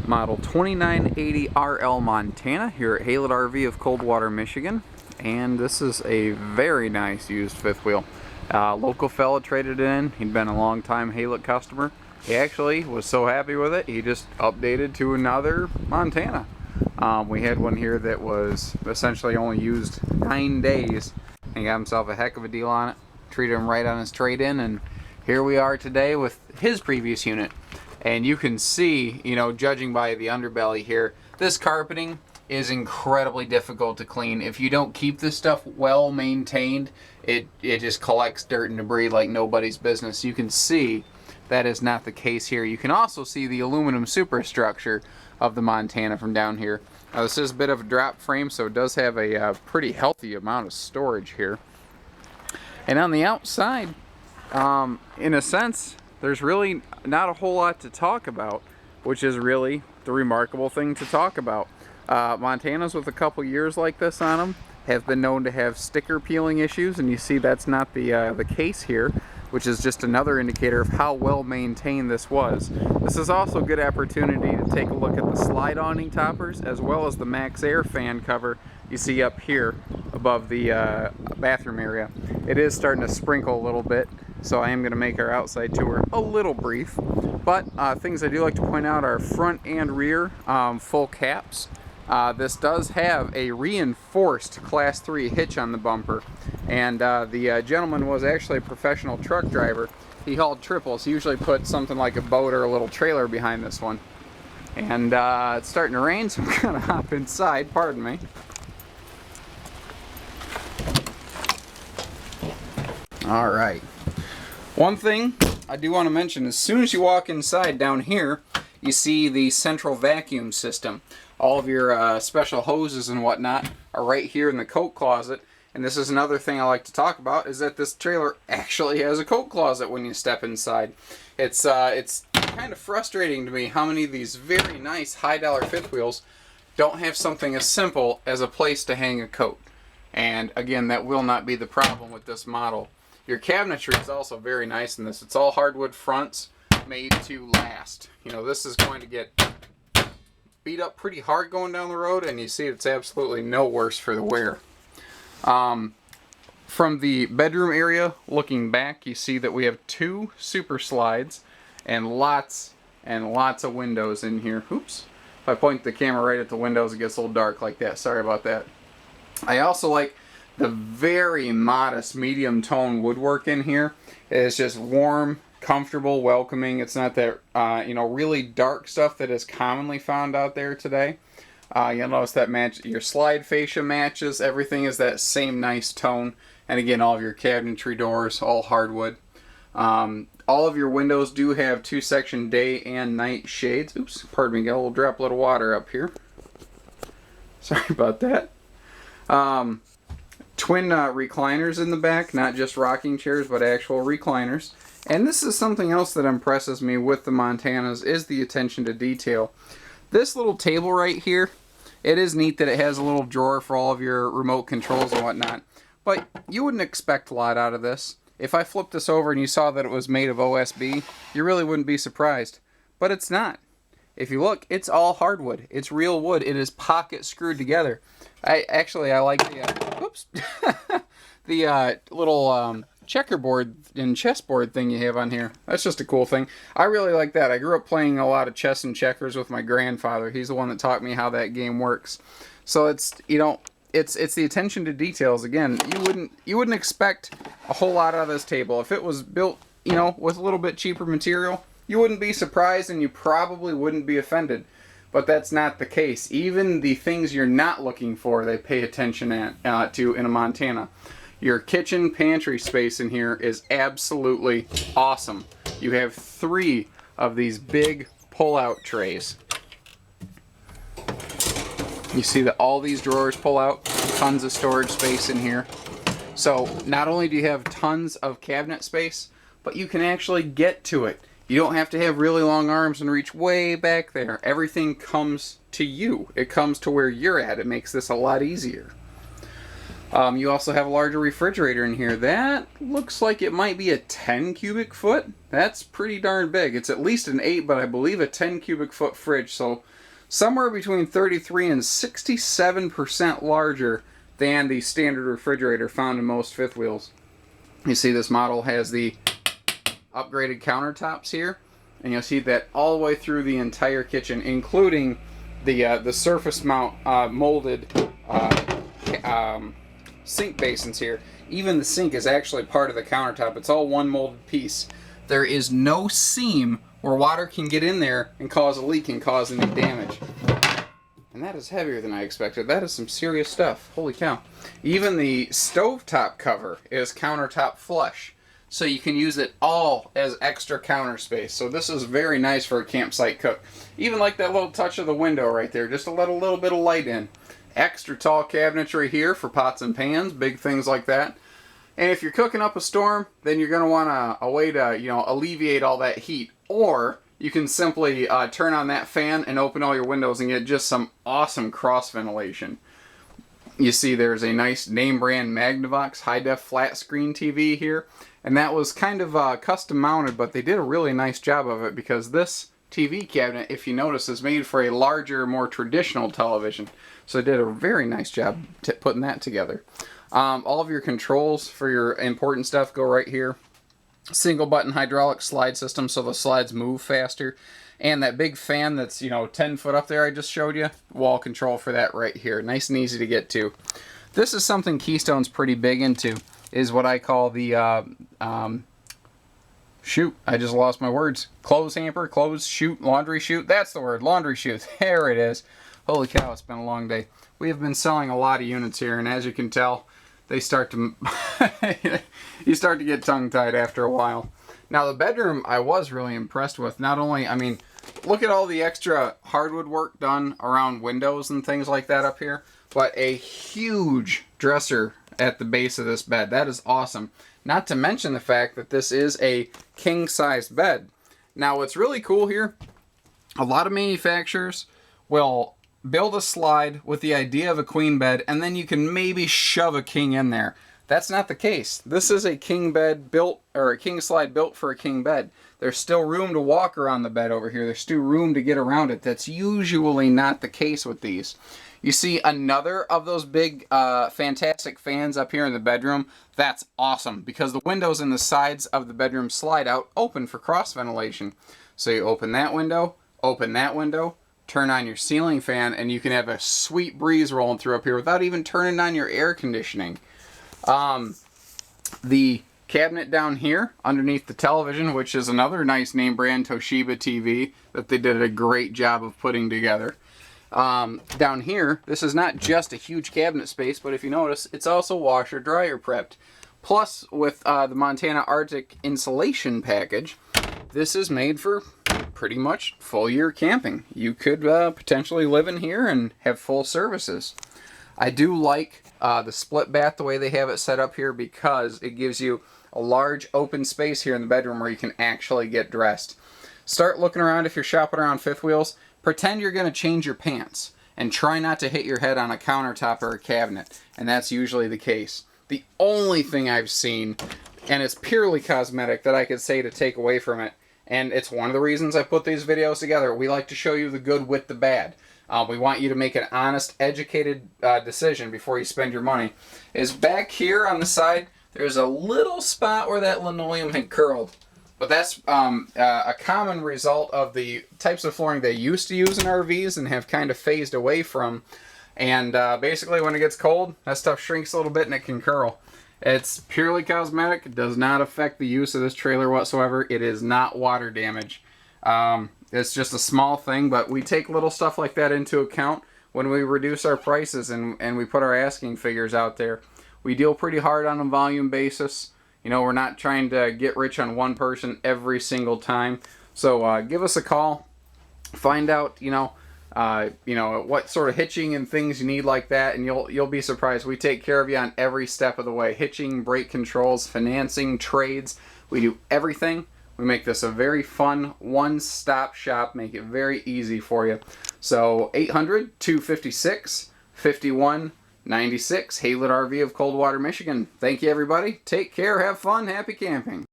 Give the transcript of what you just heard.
model 2980 RL Montana here at Haylett RV of Coldwater, Michigan. And this is a very nice used fifth wheel. Local fella traded it in. He'd been a long time Haylett customer. He actually was so happy with it, he just updated to another Montana. We had one here that was essentially only used 9 days and got himself a heck of a deal on it. Treated him right on his trade-in, and here we are today with his previous unit. And you can see, you know, judging by the underbelly here, this carpeting is incredibly difficult to clean. If you don't keep this stuff well maintained, it just collects dirt and debris like nobody's business. You can see that is not the case here. You can also see the aluminum superstructure of the Montana from down here. Now this is a bit of a drop frame, so it does have a pretty healthy amount of storage here. And on the outside, in a sense, there's really not a whole lot to talk about, which is really the remarkable thing to talk about. Montanas with a couple years like this on them have been known to have sticker peeling issues, and you see that's not the case here, which is just another indicator of how well maintained this was. This is also a good opportunity to take a look at the slide awning toppers as well as the Max Air fan cover you see up here above the bathroom area. It is starting to sprinkle a little bit, so I am going to make our outside tour a little brief. But things I do like to point out are front and rear full caps. This does have a reinforced Class 3 hitch on the bumper, and the gentleman was actually a professional truck driver. He hauled triples. He usually put something like a boat or a little trailer behind this one. And it's starting to rain, so I'm going to hop inside, pardon me. Alright. One thing I do want to mention, as soon as you walk inside down here, you see the central vacuum system. All of your special hoses and whatnot are right here in the coat closet. And this is another thing I like to talk about, is that this trailer actually has a coat closet when you step inside. It's kind of frustrating to me how many of these very nice high-dollar fifth wheels don't have something as simple as a place to hang a coat. And again, that will not be the problem with this model. Your cabinetry is also very nice in this. It's all hardwood fronts made to last. You know, this is going to get beat up pretty hard going down the road, and you see it's absolutely no worse for the wear. From the bedroom area looking back, you see that we have 2 super slides and lots of windows in here. Oops. If I point the camera right at the windows, it gets a little dark like that. Sorry about that. I also like the very modest medium tone woodwork in here. It's just warm, comfortable, welcoming. It's not that you know, really dark stuff that is commonly found out there today. You'll notice that your slide fascia matches. Everything is that same nice tone. And again, all of your cabinetry doors, all hardwood. All of your windows do have 2-section day and night shades. Oops, pardon me, got a little droplet of water up here. Sorry about that. Twin recliners in the back, not just rocking chairs, but actual recliners. And this is something else that impresses me with the Montanas, is the attention to detail. This little table right here, it is neat that it has a little drawer for all of your remote controls and whatnot, but you wouldn't expect a lot out of this. If I flipped this over and you saw that it was made of OSB, you really wouldn't be surprised. But it's not. If you look, it's all hardwood. It's real wood. It is pocket screwed together. I like the oops, the little checkerboard and chessboard thing you have on here. That's just a cool thing. I really like that. I grew up playing a lot of chess and checkers with my grandfather. He's the one that taught me how that game works. So it's, you know, it's the attention to details. Again, you wouldn't expect a whole lot out of this table. If it was built, you know, with a little bit cheaper material, you wouldn't be surprised and you probably wouldn't be offended. But that's not the case. Even the things you're not looking for, they pay attention to in a Montana. Your kitchen pantry space in here is absolutely awesome. You have 3 of these big pull-out trays. You see that all these drawers pull out, tons of storage space in here. So not only do you have tons of cabinet space, but you can actually get to it. You don't have to have really long arms and reach way back there. Everything comes to you. It comes to where you're at. It makes this a lot easier. You also have a larger refrigerator in here. That looks like it might be a 10 cubic foot. That's pretty darn big. It's at least an 8, but I believe a 10 cubic foot fridge. So somewhere between 33 and 67% larger than the standard refrigerator found in most fifth wheels. You see this model has the upgraded countertops here, and you'll see that all the way through the entire kitchen, including the surface mount molded sink basins here. Even the sink is actually part of the countertop. It's all one molded piece. There is no seam where water can get in there and cause a leak and cause any damage. And that is heavier than I expected. That is some serious stuff. Holy cow. Even the stovetop cover is countertop flush, so you can use it all as extra counter space. So this is very nice for a campsite cook. Even like that little touch of the window right there, just to let a little bit of light in. Extra tall cabinetry here for pots and pans, big things like that. And if you're cooking up a storm, then you're going to want a way to, alleviate all that heat. Or you can simply turn on that fan and open all your windows and get just some awesome cross ventilation. You see there's a nice name brand Magnavox high-def flat screen TV here. And that was kind of custom mounted, but they did a really nice job of it because this TV cabinet, if you notice, is made for a larger, more traditional television. So they did a very nice job putting that together. All of your controls for your important stuff go right here. Single button hydraulic slide system, so the slides move faster. And that big fan that's 10 foot up there I just showed you, wall control for that right here. Nice and easy to get to. This is something Keystone's pretty big into, is what I call the shoot, I just lost my words. Clothes hamper, clothes chute, laundry chute. That's the word, laundry chute. There it is. Holy cow, it's been a long day. We have been selling a lot of units here, and as you can tell, they start to you start to get tongue-tied after a while. Now the bedroom I was really impressed with. Not only, look at all the extra hardwood work done around windows and things like that up here, but a huge dresser at the base of this bed. That is awesome. Not to mention the fact that this is a king-sized bed. Now what's really cool here, a lot of manufacturers will build a slide with the idea of a queen bed, and then you can maybe shove a king in there. That's not the case. This is a king bed built, or a king slide built for a king bed. There's still room to walk around the bed over here. There's still room to get around it. That's usually not the case with these. You see another of those big, fantastic fans up here in the bedroom. That's awesome, because the windows in the sides of the bedroom slide out open for cross ventilation. So you open that window, turn on your ceiling fan, and you can have a sweet breeze rolling through up here without even turning on your air conditioning. The cabinet down here underneath the television, which is another nice name brand Toshiba TV that they did a great job of putting together. Down here, this is not just a huge cabinet space, but if you notice, it's also washer dryer prepped. Plus, with the Montana Arctic insulation package, this is made for pretty much full year camping. You could potentially live in here and have full services. I do like the split bath the way they have it set up here, because it gives you a large open space here in the bedroom where you can actually get dressed. Start looking around if you're shopping around fifth wheels. Pretend you're going to change your pants and try not to hit your head on a countertop or a cabinet, and that's usually the case. The only thing I've seen, and it's purely cosmetic, that I could say to take away from it, and it's one of the reasons I put these videos together. We like to show you the good with the bad. We want you to make an honest, educated decision before you spend your money. Is back here on the side, there's a little spot where that linoleum had curled. But that's a common result of the types of flooring they used to use in RVs and have kind of phased away from. And basically when it gets cold, that stuff shrinks a little bit and it can curl. It's purely cosmetic. It does not affect the use of this trailer whatsoever. It is not water damage. It's just a small thing, but we take little stuff like that into account when we reduce our prices and we put our asking figures out there. We deal pretty hard on a volume basis. We're not trying to get rich on one person every single time. So give us a call. Find out, what sort of hitching and things you need like that, and you'll be surprised. We take care of you on every step of the way. Hitching, brake controls, financing, trades. We do everything. We make this a very fun one-stop shop. Make it very easy for you. So 800-256-51 96, Haylett RV of Coldwater, Michigan. Thank you, everybody. Take care, have fun, happy camping.